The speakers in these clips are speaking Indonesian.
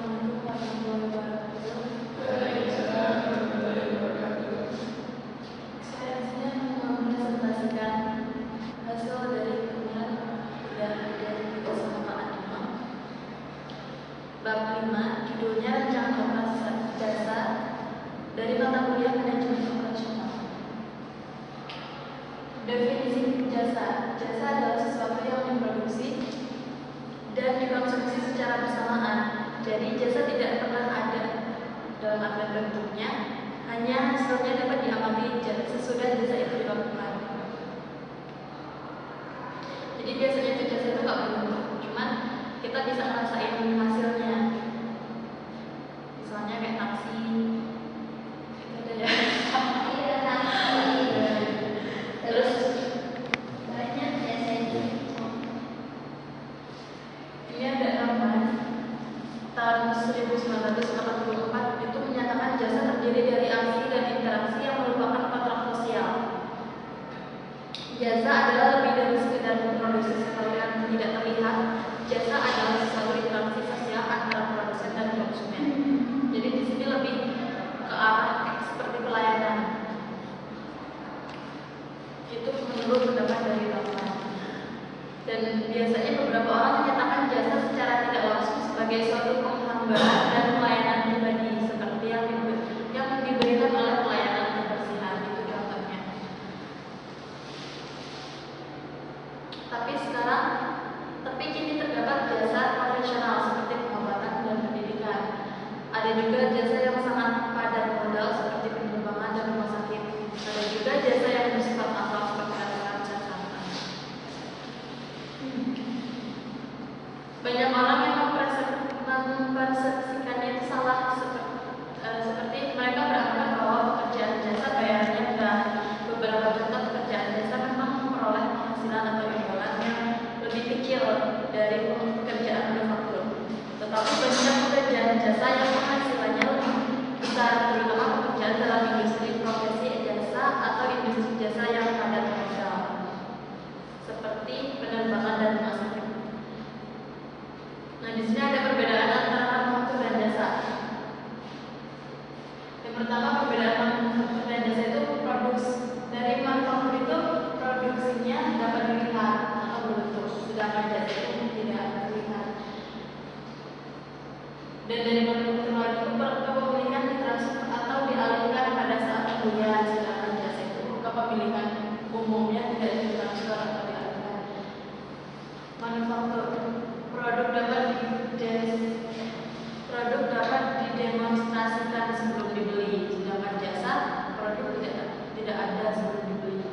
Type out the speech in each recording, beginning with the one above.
Assalamualaikum warahmatullahi wabarakatuh. Waalaikumsalam warahmatullahi wabarakatuh. Saya di sini akan mempresentasikan hasil dari penilaian dari keselamatan imam. Bab 5, judulnya Rencana Operasi Jasa dari mata kuliah Manajemen Operasional. Definisi jasa. Jasa adalah sesuatu yang diproduksi dan dikonsumsi secara bersamaan. Jadi jasa tidak pernah ada dalam arti bentuknya, hanya hasilnya dapat diamati sesudah jasa itu dilakukan. Jadi biasanya itu jasa itu nggak berbentuk, cuman kita bisa ngerasain hasilnya. Misalnya kayak taksi, itu ada ya. Iya, taksi. Terus Banyak jasa itu. ini ada ramalan tahun 1984 itu menyatakan jasa terdiri dari aksi dan interaksi yang merupakan kontrak sosial. Jasa adalah lebih dari sekedar produksi sesuatu yang tidak terlihat. Jasa adalah sesuatu interaksi sosial antara produsen dan konsumen. Jadi di sini lebih ke arah seperti pelayanan. Itu menurut pendapat dari Rahman. Dan biasanya beberapa orang menyatakan jasa secara tidak langsung sebagai suatu penghambaan dan pelayanan pribadi seperti yang diberikan oleh pelayanan kebersihan, itu contohnya. Tapi kini terdapat jasa profesional seperti pengobatan dan pendidikan. Ada juga jasa yang sangat padat modal seperti penerbangan dan rumah sakit. Ada juga jasa yang bersifat asal seperti restoran dan kantor. Banyak orang yang mempersepsikannya itu salah, seperti mereka beranggapan bahwa pekerjaan jasa bayarnya rendah. Beberapa contoh pekerjaan jasa memang memperoleh penghasilan atau imbalan yang lebih kecil dari pekerjaan manufaktur. Tetapi banyak pekerjaan jasa yang penghasilannya lebih besar, terutama pekerjaan dalam industri profesi jasa atau industri jasa yang padat modal, seperti penerbangan dan rumah sakit. Nah, di sini ada perbedaan antara manufaktur dan jasa. Yang pertama, perbedaan manufaktur dan jasa itu dari manufaktur itu produksinya dapat dilihat atau berbentuk, sedangkan jasa itu tidak terlihat. Dan dari manufaktur itu kepemilikan ditransfer atau dialihkan pada saat pembelian, sedangkan jasa itu kepemilikan umumnya tidak ditransfer atau dialihkan. Manufaktur produk dapat didemonstrasikan sebelum dibeli, sedangkan jasa produk tidak ada sebelum dibeli.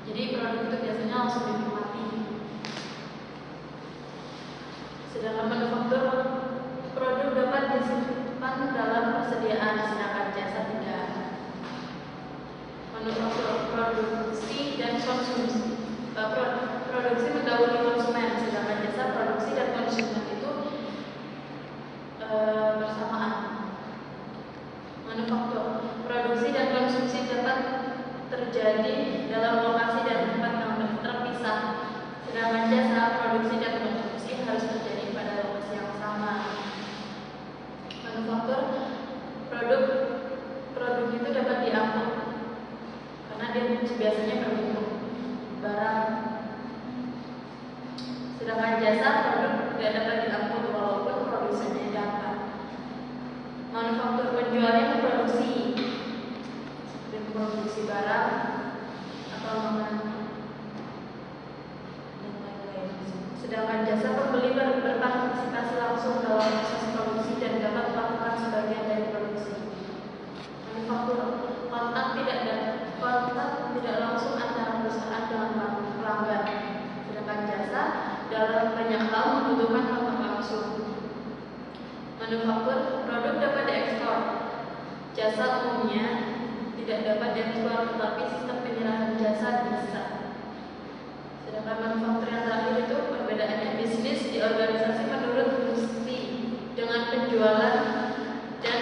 Jadi produk itu biasanya langsung dinikmati. Sedangkan manufaktur produk dapat disimpan dalam persediaan, sedangkan jasa tidak. Manufaktur produksi dan konsumsi. Produksi mendahului konsumen, sedangkan jasa produksi dan konsumen itu bersamaan. Manufaktur produksi dan konsumsi dapat terjadi dalam lokasi dan tempat yang terpisah, sedangkan jasa produksi dan konsumsi harus terjadi pada lokasi yang sama. Manufaktur produk itu dapat diangkut karena dia biasanya berbentuk barang. Sedangkan jasa produk tidak dapat diangkut walaupun produsennya dapat. Manufaktur penjualnya memproduksi, seperti memproduksi barang atau makanan dan lain-lain. Sedangkan jasa pembeli berpartisipasi langsung dalam proses produksi dan dapat melakukan sebagian dari produksi. Manufaktur kontak tidak langsung antara perusahaan dengan pelanggan. Sedangkan jasa dalam banyak hal membutuhkan kontak langsung. Manufaktur produk dapat diekspor. Jasa umumnya tidak dapat diekspor, tetapi sistem penyerahan jasa bisa. Sedangkan manufaktur yang terakhir itu perbedaannya bisnis di organisasi menurut fungsi dengan penjualan dan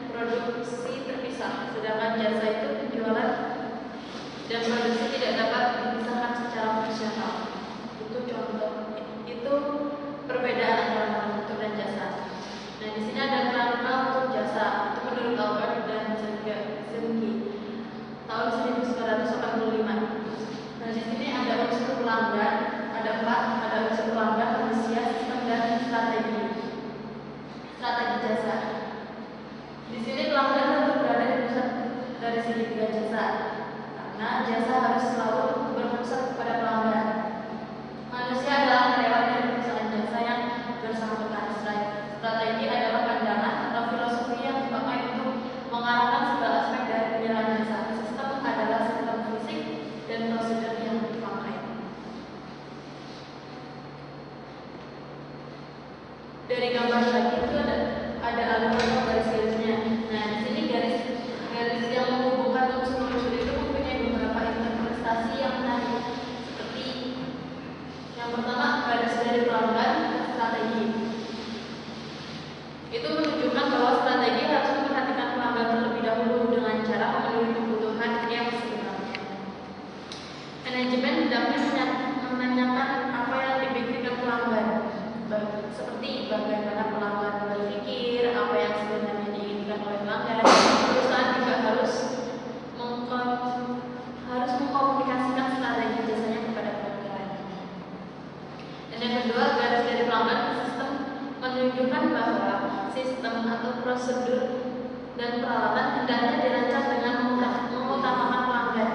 produksi terpisah. Sedangkan jasa itu penjualan dan produksi tidak dapat dipisahkan secara fungsional. Itu contoh, itu perbedaan antara manufaktur dan jasa. Nah, jasa. Di sini pelanggan tentu berada di pusat dari segitiga jasa, karena jasa harus selalu berpusat kepada pelanggan. Manusia adalah karyawan dari perusahaan jasa yang bersangkutan. Strategi adalah pandangan atau filosofi yang dipakai untuk mengarahkan segala aspek dari penyerahan jasa. Sistem adalah sistem fisik dan prosedur yang dipakai. Dari gambar tadi itu ada alunan atau garis-garisnya. Nah, di sini garis yang menghubungkan unsur-unsur itu mempunyai beberapa interpretasi yang menarik. Seperti yang pertama, garis dari pelanggan strategi. Itu menunjukkan bahwa strategi harus memperhatikan pelanggan terlebih dahulu dengan cara memenuhi kebutuhan yang sebenarnya. Manajemen hendaknya menanyakan apa yang dipikirkan pelanggan, seperti bagaimana pelanggan berpikir, apa yang sebenarnya diinginkan oleh pelanggan. Perusahaan juga harus mengkomunikasikan strategi jasanya kepada pelanggan. Dan yang kedua, garis dari pelanggan sistem menunjukkan bahwa sistem atau prosedur dan peralatan hendaknya dirancang dengan mengutamakan pelanggan.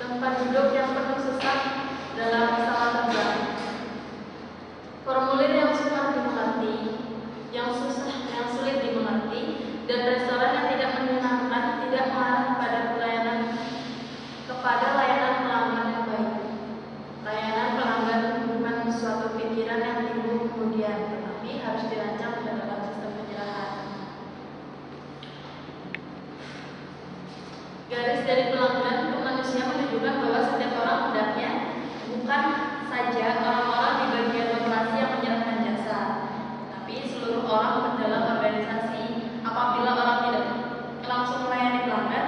Tempat duduk yang penuh sesak dalam pesawat terbang, formulir yang sukar dimengerti, yang sulit dimengerti, dan restoran yang tidak menyenangkan tidak mengarah kepada layanan pelanggan yang baik. Layanan pelanggan bukan suatu pikiran yang timbul kemudian, tetapi harus dirancang dalam sistem penyerahan. Garis dari pelanggan untuk manusia menunjukkan bahwa setiap orang hendaknya bukan saja orang-orang di bagian operasi yang menyerahkan jasa, tapi seluruh orang dalam organisasi. Apabila orang tidak langsung melayani pelanggan,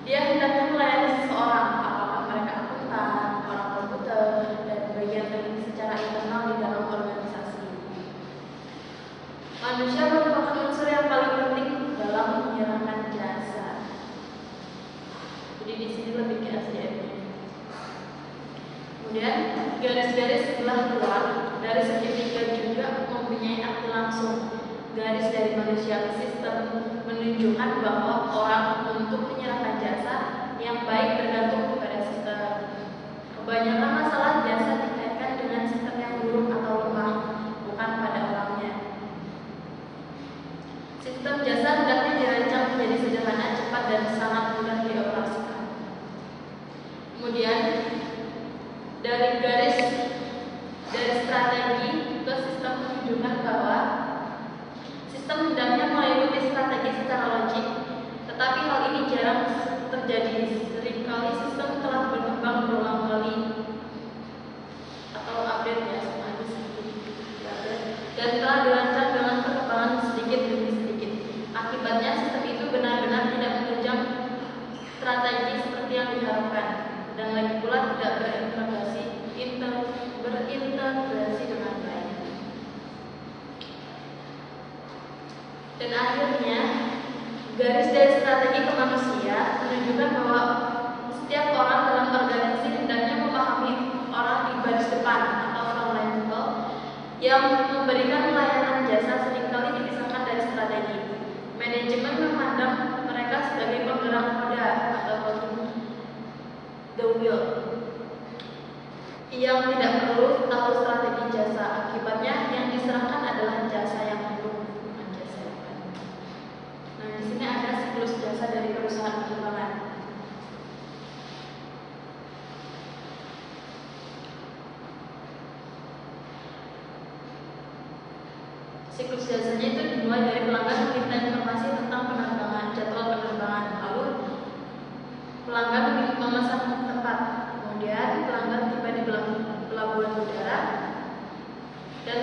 dia hendaknya melayani seseorang, apakah mereka akuntan, orang komputer, dan bagian teknik secara internal di dalam organisasi. Manusia merupakan unsur yang paling penting dalam menyerahkan jasa. Jadi di sini lebih ke SDM-nya. Kemudian garis-garis sebelah luar dari segitiga juga mempunyai arti langsung. Garis dari manusia ke sistem menunjukkan bahwa orang untuk menyerahkan jasa yang baik bergantung kepada sistem. Kebanyakan masalah jasa dikaitkan dengan sistem yang buruk atau lemah, bukan pada orangnya. Sistem jasa hendaknya dirancang menjadi sederhana, cepat, dan sangat mudah dioperasikan. Kemudian dari strategi ke sistem menunjukkan bahwa sistem hendaknya mengikuti strategi secara logik, tetapi hal ini jarang terjadi. Seringkali sistem telah berkembang berulang kali atau update ya, semacam sedikit dan telah dirancang dengan perkembangan sedikit demi sedikit. Akibatnya sistem itu benar-benar tidak menunjang strategi seperti yang diharapkan, dan lagi pula tidak berintegrasi dengan baik. Dan akhirnya, garis dari strategi ke manusia menunjukkan bahwa setiap orang dalam organisasi hendaknya memahami orang di baris depan atau frontline people yang memberikan layanan jasa seringkali dipisahkan dari strategi. Manajemen memandang mereka sebagai penggerak roda atau the wheel yang tidak perlu tahu strategi jasa. Akibatnya yang diserahkan adalah jasa yang buruk, bukan jasa yang baik. Nah, di sini ada siklus jasa dari perusahaan penerbangan. Siklus jasanya itu dimulai dari pelanggan meminta informasi tentang penerbangan, jadwal penerbangan, lalu pelanggan memesan tempat, kemudian pelanggan tiba di pelabuhan udara, dan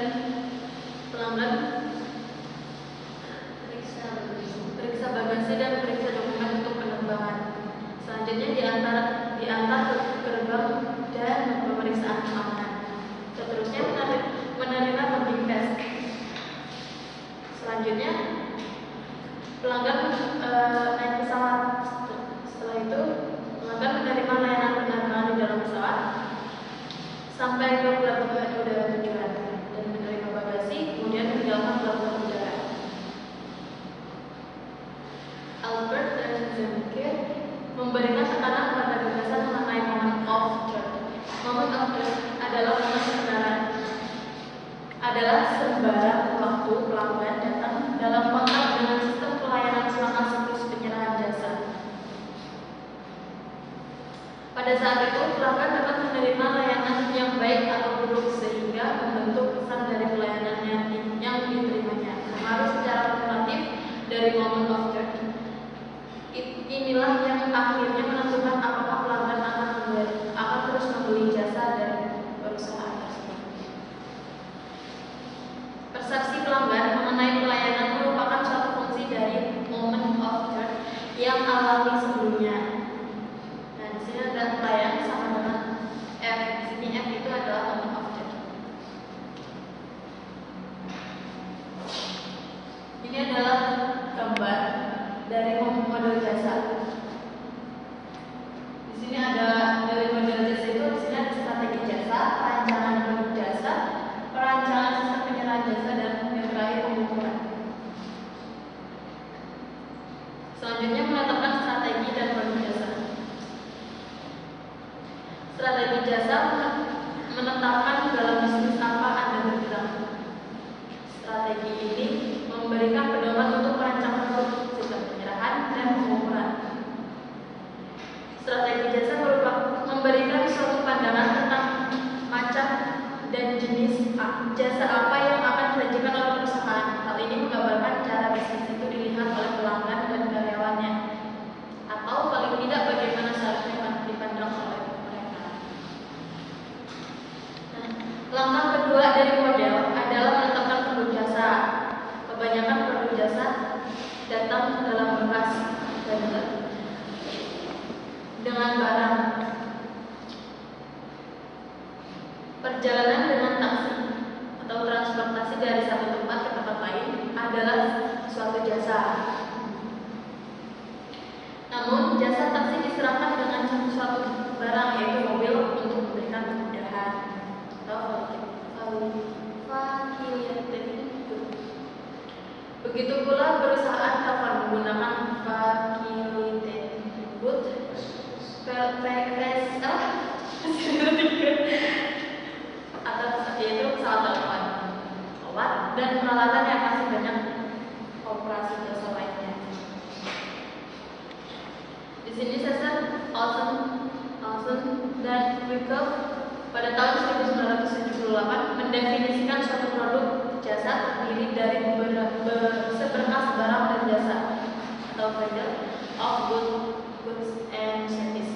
pelanggan periksa bagasi dan periksa dokumen untuk penerbangan. Selanjutnya diantar ke gerbang dan pemeriksaan keamanan. Seterusnya menerima boarding pass. Selanjutnya pelanggan naik pesawat. Setelah itu pelanggan menerima layanan penerbangan di dalam pesawat sampai ke pelabuhan adalah sembarang waktu pelanggan datang dalam kontak dengan sistem pelayanan selama siklus penyerahan jasa. Pada saat itu, pelanggan dapat menerima layanan yang baik atau buruk sehingga membentuk pesan dari pelayanan yang diterimanya. Pengaruh secara kumulatif dari moment of truth. Inilah yang akhirnya menentukan apakah pelanggan akan terus membeli jasa dari perusahaan tersebut. Persepsi pelanggan mengenai pelayanan merupakan suatu fungsi dari moment of truth yang alami sebelumnya. Nah, di sini ada pelayan sama dengan F. Di sini F itu adalah moment of truth. Ini adalah gambar dari model jasa. Di sini ada dari model jasa itu, di sini ada strategi jasa, perancangan produk jasa, perancangan sistem penyerahan jasa, dan yang terakhir pengukuran. Selanjutnya menetapkan strategi dan produk jasa. Strategi jasa menetapkan dalam bisnis apa Anda bergerak. Strategi ini memberikan pedoman untuk perancangan produk, sistem penyerahan, dan pengukuran. Strategi jasa memberikan suatu pandangan tentang macam dan jenis jasa apa yang akan disajikan oleh perusahaan. Hal ini menggambarkan cara bisnis itu dilihat oleh pelanggan dan karyawannya, atau paling tidak bagaimana seharusnya dipandang oleh mereka. Nah, langkah kedua dari model adalah menetapkan produk jasa. Kebanyakan produk jasa datang dalam berkas bundle dengan barang. Perjalanan dengan taksi atau transportasi dari satu tempat ke tempat lain adalah suatu jasa. Namun, jasa taksi diserahkan dengan suatu barang, yaitu mobil, untuk memberikan kemudahan atau facilitated. Begitu pula perusahaan telepon menggunakan facilitated atau yaitu pesawat telepon, obat, dan peralatan yang masih banyak operasi jasa lainnya. Di sini Cesar, Olsen, dan Wyckoff pada tahun 1978 mendefinisikan suatu produk jasa terdiri dari seberkas barang dan jasa atau bundle of goods and service.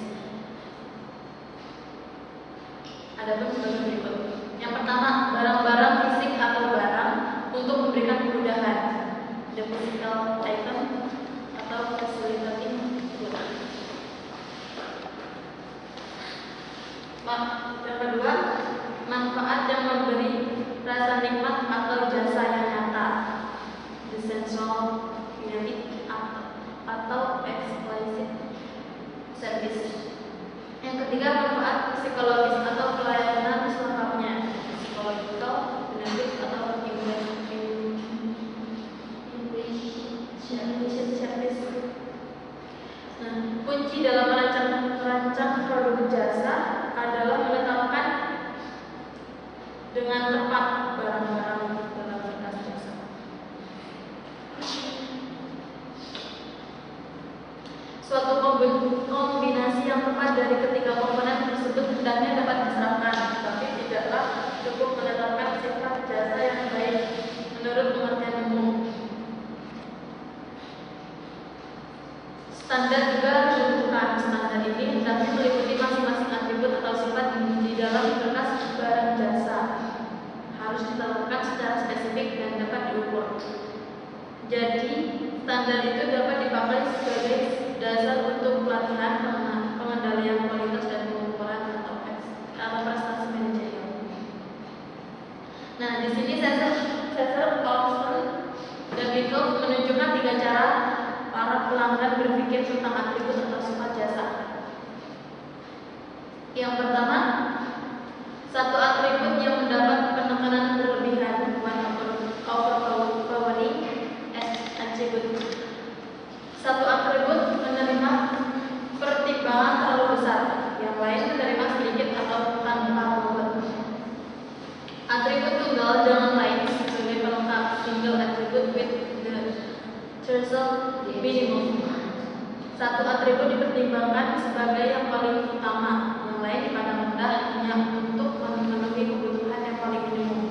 Adapun sebagai berikut. Yang pertama, barang-barang fisik atau barang untuk memberikan kemudahan, the physical item atau facilitating good. Yang kedua, manfaat yang memberi rasa nikmat atau jasa yang nyata, the sensual benefit atau explicit service. Yang ketiga, manfaat psikologis atau pelayanan selengkapnya, psychological benefit atau implicit service. Nah, kunci dalam merancang produk jasa adalah menetapkan dengan tepat barang-barang dalam berkas jasa. Suatu kombinasi yang tepat dari ketiga komponen tersebut hendaknya dapat diserapkan, tetapi tidaklah cukup menetapkan sifat jasa yang baik menurut pengertian umum. Standar juga harus ditentukan. Standar ini hendaknya meliputi masing-masing atribut atau sifat di dalam berkas barang jasa. Harus ditetapkan secara spesifik dan dapat diukur. Jadi, standar itu dapat dipakai sebagai dasar untuk pelatihan, pengendalian kualitas dan pengukuran atau prestasi manajerial. Nah, di sini Cesar, Olsen, dan Wyckoff menunjukkan 3 cara para pelanggan berpikir tentang atribut atau sifat jasa. Yang pertama, satu atribut yang mendapat penekanan berlebihan, overpowering attribute. Satu atribut menerima pertimbangan terlalu besar, yang lain menerima sedikit atau tanpa bobot. Atribut tunggal jangan lain universal minimum. Satu atribut dipertimbangkan sebagai yang paling utama, yang lain dipandang rendah hanya untuk memenuhi kebutuhan yang paling minimum.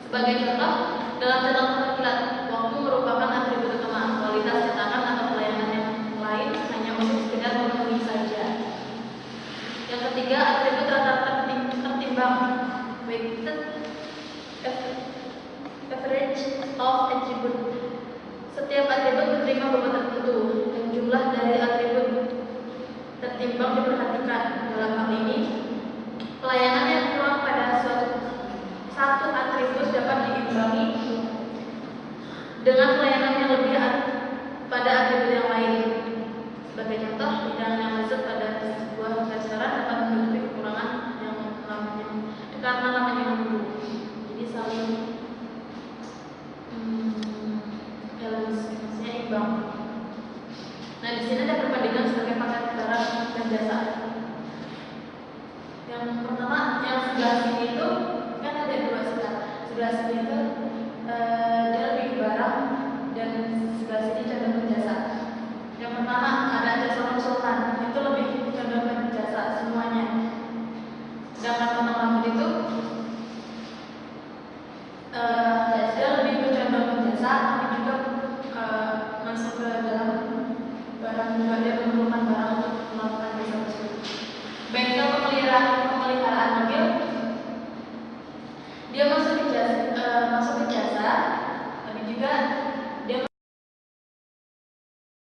Sebagai contoh, dalam catatan kilat, waktu merupakan atribut utama. Kualitas cetakan atau pelayanan yang lain hanya untuk sekedar memenuhi saja. Yang ketiga, atribut rata-rata tertimbang, weighted average of attribute. Setiap atribut menerima bobot tertentu dan jumlah dari atribut tertimbang diperhatikan. Dalam hal ini, pelayanan yang kurang pada satu atribut dapat diimbangi dengan pelayanan yang lebih pada atribut yang lain. Sebagai contoh, bidang yang lezat pada sebuah restoran dapat menutupi kekurangan yang karena lamanya menunggu. Jadi saling balance, maksudnya imbang. Nah, di sini ada perbandingan sebagai paket barang dan jasa. Yang pertama, yang sebelah sini itu kan ada dua sebelah. Sebelah sini itu dia lebih ke barang dan sebelah sini cenderung ke jasa. Yang pertama ada jasa konsultan, itu lebih cenderung ke jasa semuanya. Sedangkan potong rambut itu dia lebih cenderung ke jasa, tapi juga masuk ke dalam barang juga, dia memerlukan barang untuk melakukan jasa tersebut. Bengkel pemeliharaan mobil, dia masuk ke jasa, tapi juga